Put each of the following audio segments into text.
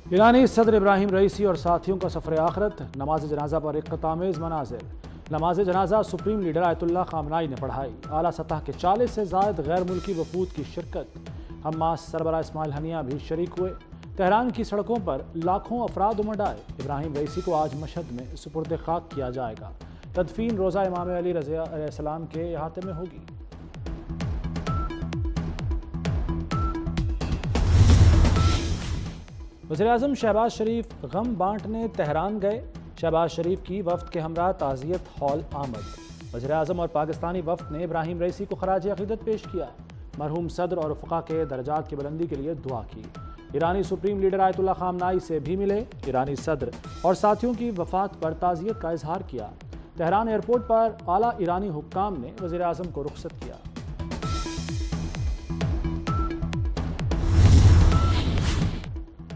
ईरानी सदर इब्राहिम रईसी और साथियों का सफ़र आखिरत, नमाज जनाजा पर इक़्तितामेज़ मनाज़िर। नमाज जनाजा सुप्रीम लीडर आयतुल्लाह ख़ामनाई ने पढ़ाई। आला सतह के 40 से ज़ायद गैर मुल्की वफूद की शिरकत। हमास सरबराह इस्माइल हनिया भी शरीक हुए। तेहरान की सड़कों पर लाखों अफराद उमड़ आए। इब्राहिम रईसी को आज मशहद में सुपुर्द खाक किया जाएगा। तदफीन रोज़ा इमाम अली रज़ियल्लाहु के अहाते में होगी। वज़ीर-ए-आज़म शहबाज शरीफ गम बांटने तेहरान गए। शहबाज शरीफ की वफ्द के हमरा ताज़ियत हॉल आमद। वज़ीर-ए-आज़म और पाकिस्तानी वफ्द ने इब्राहिम रईसी को खराज अक़ीदत पेश किया। मरहूम सदर और फ़ुक़हा के दर्जात की बुलंदी के लिए दुआ की। ईरानी सुप्रीम लीडर आयतुल्लाह ख़ामनाई से भी मिले। ईरानी सदर और साथियों की वफ़ात पर ताज़ियत का इजहार किया। तेहरान एयरपोर्ट पर आला ईरानी हुक्काम ने वज़ीर-ए-आज़म को रुख़सत किया।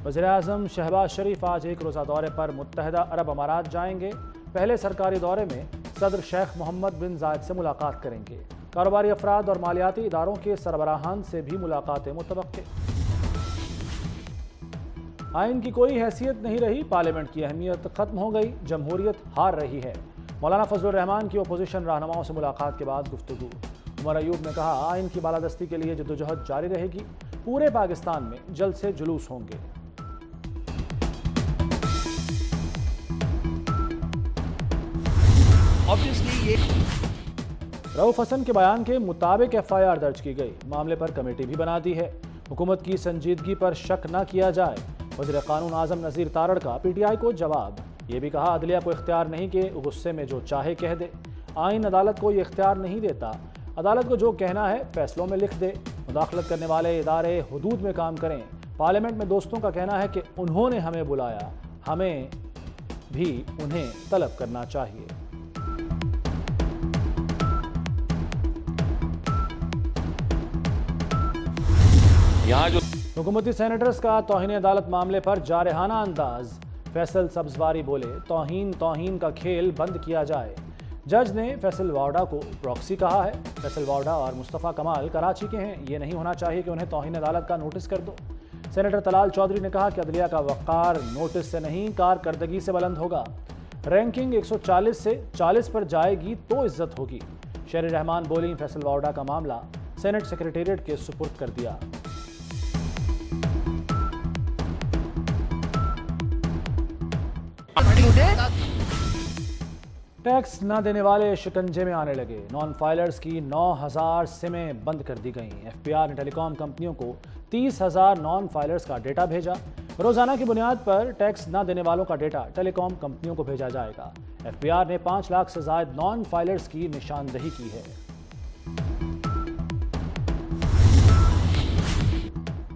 वज़ीर-ए-आज़म शहबाज शरीफ आज एक रोज़ा दौरे पर मुत्तहिदा अरब अमारात जाएंगे। पहले सरकारी दौरे में सदर शेख मोहम्मद बिन जायद से मुलाकात करेंगे। कारोबारी अफराद और मालियाती इदारों के सरबराहान से भी मुलाकातें मुतवक्के। आइन की कोई हैसियत नहीं रही, पार्लियामेंट की अहमियत खत्म हो गई, जमहूरियत हार रही है। मौलाना फजलुर रहमान की अपोजिशन रहनुमाओं से मुलाकात के बाद गुफ्तगू। उमर अयूब ने कहा, आइन की बालादस्ती के लिए जद्दोजहद जारी रहेगी। पूरे पाकिस्तान में जल्द से जुलूस होंगे। रऊफ हसन के बयान के मुताबिक FIR दर्ज की गई। मामले पर कमेटी भी बना दी है। हुकूमत की संजीदगी पर शक न किया जाए। वज़ीर कानून आज़म नज़ीर तारड़ का PTI को जवाब। ये भी कहा, अदलिया को इख्तियार नहीं कि गुस्से में जो चाहे कह दे। आइन अदालत को ये इख्तियार नहीं देता। अदालत को जो कहना है फैसलों में लिख दे। मुदाखलत करने वाले इदारे हुदूद में काम करें। पार्लियामेंट में दोस्तों का कहना है कि उन्होंने हमें बुलाया, हमें भी उन्हें तलब करना चाहिए। यहाँ जो हुकूमती सेनेटर्स का तौहीन अदालत मामले पर जारहाना अंदाज। फैसल सब्जवारी बोले, तौहीन का खेल बंद किया जाए। जज ने फैसल वावड़ा को प्रॉक्सी कहा है। फैसल वावड़ा और मुस्तफ़ा कमाल कराची के हैं। ये नहीं होना चाहिए कि उन्हें तौहीन अदालत का नोटिस कर दो। सेनेटर तलाल चौधरी ने कहा कि अदलिया का वक़ार नोटिस से नहीं, कारकर्दगी से बुलंद होगा। रैंकिंग 140 से 40 पर जाएगी तो इज्जत होगी। शेर रहमान बोली, फैसल वावड़ा का मामला सेनेट सेक्रेटेरिएट के सुपुर्द कर दिया। टैक्स न देने वाले शिकंजे में आने लगे। नॉन फाइलर्स की 9000 सिमें बंद कर दी गईं। FBR ने टेलीकॉम कंपनियों को 30,000 नॉन फाइलर्स का डेटा भेजा। रोजाना की बुनियाद पर टैक्स न देने वालों का डेटा टेलीकॉम कंपनियों को भेजा जाएगा। FBR ने 5 लाख से ज्यादा नॉन फाइलर्स की निशानदही की है।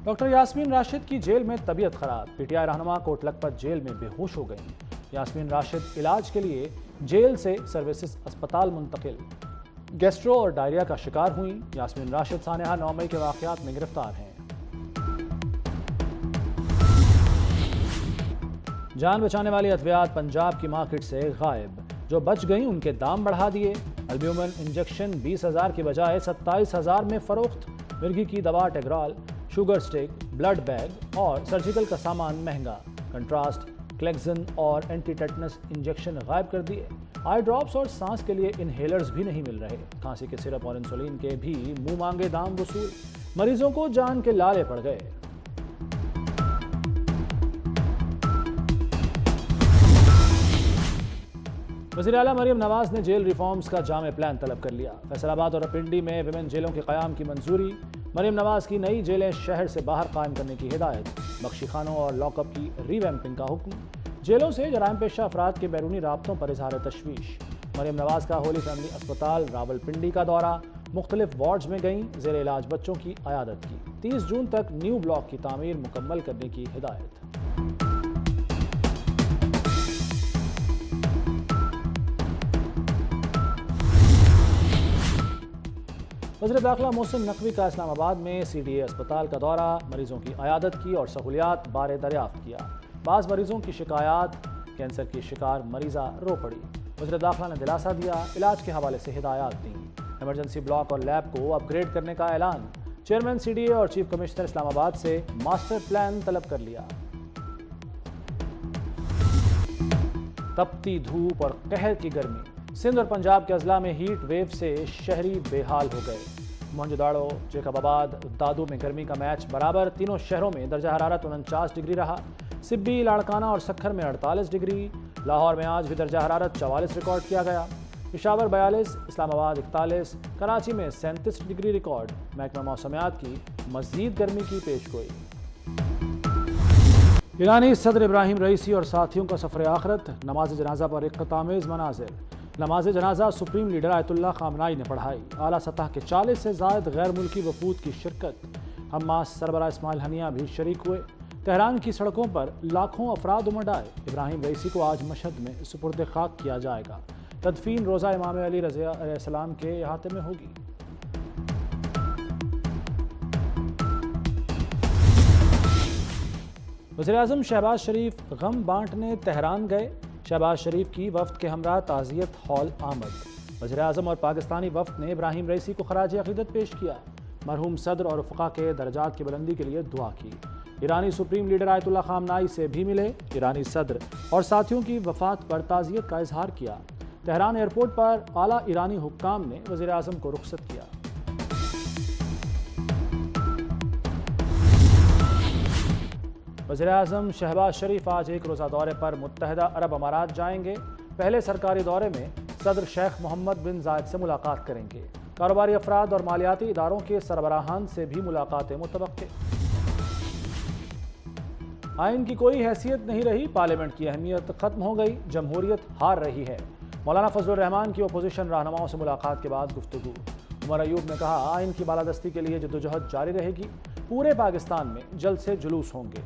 डॉक्टर यास्मीन राशिद की जेल में तबीयत खराब। PTI रहनुमा कोट लखपत जेल में बेहोश हो गई। यास्मीन राशिद इलाज के लिए जेल से सर्विसेज अस्पताल मुंतकिल। गैस्ट्रो और डायरिया का शिकार हुई। यास्मीन राशिद सानेहा 9 मई के वाक़यात में गिरफ्तार हैं। जान बचाने वाली अद्वियात पंजाब की मार्केट से गायब। जो बच गई उनके दाम बढ़ा दिए। अल्ब्यूमिन इंजेक्शन 20,000 की बजाय 27,000 में फरोख्त। मिर्गी की दवा टेग्रॉल, शुगर स्टिक, ब्लड बैग और सर्जिकल का सामान महंगा। कंट्रास्ट, क्लेक्सन और एंटी टेटनस इंजेक्शन गायब कर दिए। आई ड्रॉप्स और सांस के लिए इनहेलर्स भी नहीं मिल रहे। खांसी के सिरप और इंसुलिन के भी मुंह मांगे दाम वसूल। मरीजों को जान के लाले पड़ गए। वज़ीर आला मरियम नवाज ने जेल रिफॉर्म्स का जामे प्लान तलब कर लिया। फैसलाबाद और पिंडी में विमेन जेलों के क़याम की मंजूरी। मरियम नवाज की नई जेलें शहर से बाहर कायम करने की हिदायत। बख्शी खानों और लॉकअप की रीवैम्पिंग का हुक्म। जेलों से जराइम पेशा अफराद के बैरूनी राब्तों पर इजहार तशवीश। मरियम नवाज का होली फैमिली अस्पताल रावलपिंडी का दौरा। मुख्तलिफ वार्ड्स में गईं। ज़ेर इलाज बच्चों की आयादत की। 30 जून तक न्यू ब्लॉक की तामीर मुकम्मल करने की हिदायत। वज़ीर दाखिला मोहसिन नकवी का इस्लामाबाद में CDA अस्पताल का दौरा। मरीजों की आयादत की और सहूलियात बारे दरियाफ्त किया। बाज़ मरीजों की शिकायत, कैंसर की शिकार मरीज़ा रो पड़ी। वज़ीर दाखिला ने दिलासा दिया, इलाज के हवाले से हिदायत दी। इमरजेंसी ब्लॉक और लैब को अपग्रेड करने का ऐलान। चेयरमैन CDA और चीफ कमिश्नर इस्लामाबाद से मास्टर प्लान तलब कर लिया। तपती धूप और कहर की गर्मी। सिंध और पंजाब के अजला में हीट वेव से शहरी बेहाल हो गए। मोहनजोदाड़ो, जेकबाबाद, दादू में गर्मी का मैच बराबर। तीनों शहरों में दर्जा हरारत 49 डिग्री रहा। सिब्बी, लाड़काना और सक्खर में 48 डिग्री। लाहौर में आज भी दर्जा हरारत 44 रिकॉर्ड किया गया। पेशावर 42, इस्लामाबाद 41, कराची में 37 डिग्री रिकॉर्ड। महकमा मौसमियात की मज़ीद गर्मी की पेशगोई। ईरानी सदर इब्राहिम रईसी और साथियों का सफ़र आखिरत। नमाज जनाजा पर इक़्तितामेज़ मनाज़िर। नमाज जनाजा सुप्रीम लीडर आयतुल्लाह ख़ामनाई ने पढ़ाई। आला सतह के 40 से ज़ायद गैर मुल्की वफूद की शिरकत। हमास सरबराह इस्माइल हनिया भी शरीक हुए। तेहरान की सड़कों पर लाखों अफराद उमड़ आए। इब्राहिम रईसी को आज मशहद में सुपुर्द खाक किया जाएगा। तदफीन रोज़ा इमाम अली रज़ियल्लाहु के अहाते में होगी। वज़ीर-ए-आज़म शहबाज शरीफ गम बांटने तेहरान गए। शहबाज शरीफ की वफ्द के हमरा ताज़ियत हॉल आमद। वज़ीर-ए-आज़म और पाकिस्तानी वफ्द ने इब्राहिम रईसी को खराज अक़ीदत पेश किया। मरहूम सदर और फ़ुक़हा के दर्जात की बुलंदी के लिए दुआ की। ईरानी सुप्रीम लीडर आयतुल्लाह ख़ामनाई से भी मिले। ईरानी सदर और साथियों की वफ़ात पर ताज़ियत का इजहार किया। तेहरान एयरपोर्ट पर आला ईरानी हुक्काम ने वज़ीर-ए-आज़म को रुख़सत किया। वज़ीर-ए-आज़म शहबाज शरीफ आज एक रोज़ा दौरे पर मुत्तहिदा अरब अमारात जाएंगे। पहले सरकारी दौरे में सदर शेख मोहम्मद बिन जायद से मुलाकात करेंगे। कारोबारी अफराद और मालियाती इदारों के सरबराहान से भी मुलाकातें मुतवक्के। आइन की कोई हैसियत नहीं रही। पार्लियामेंट की अहमियत खत्म हो गई। जमहूरियत हार रही है। मौलाना फजलुर रहमान की अपोजिशन रहनुमाओं से मुलाकात के बाद गुफ्तगू। उमर अयूब ने कहा, आइन की बालादस्ती के लिए जद्दोजहद जारी रहेगी। पूरे पाकिस्तान में जल्द से जुलूस होंगे।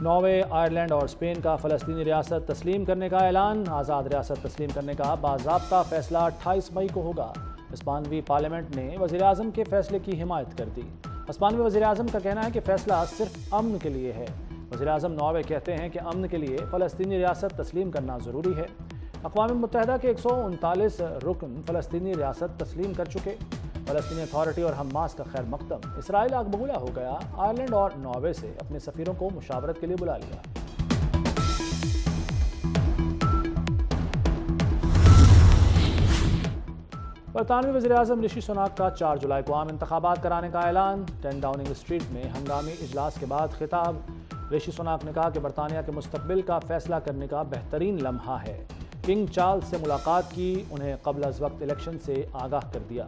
नॉर्वे, आयरलैंड और स्पेन का फ़लस्तीनी रियासत तस्लीम करने का ऐलान। आज़ाद रियासत तस्लीम करने का बाज़ाब्ता फ़ैसला 28 मई को होगा। स्पेनी पार्लियामेंट ने वज़ीर-ए-आज़म के फ़ैसले की हिमायत कर दी। स्पेनी वज़ीर-ए-आज़म का कहना है कि फ़ैसला सिर्फ अमन के लिए है। वज़ीर-ए-आज़म नॉर्वे कहते हैं कि अमन के लिए फ़लस्तीनी रियासत तस्लीम करना ज़रूरी है। अक़वाम मुत्तहिदा के 139 रुकन फ़लस्तीनी रियासत तस्लीम कर चुके। फ़लस्तीनी अथॉरिटी और हमास का खैर मकदम। इसराइल आगबगूला हो गया। आयरलैंड और नॉर्वे से अपने सफ़ीरों को मुशावरत के लिए बुला लिया। बरतानवी वज़ीर-ए-आज़म ऋषि सुनाक का 4 जुलाई को आम इंतखाबात कराने का ऐलान। 10 डाउनिंग स्ट्रीट में हंगामी इजलास के बाद खिताब। ऋषि सुनाक ने कहा कि बरतानिया के मुस्तकबिल का फैसला करने का बेहतरीन लम्हा है। किंग चार्ल्स से मुलाकात की। उन्हें क़ब्ल अज़ वक्त इलेक्शन से आगाह कर दिया।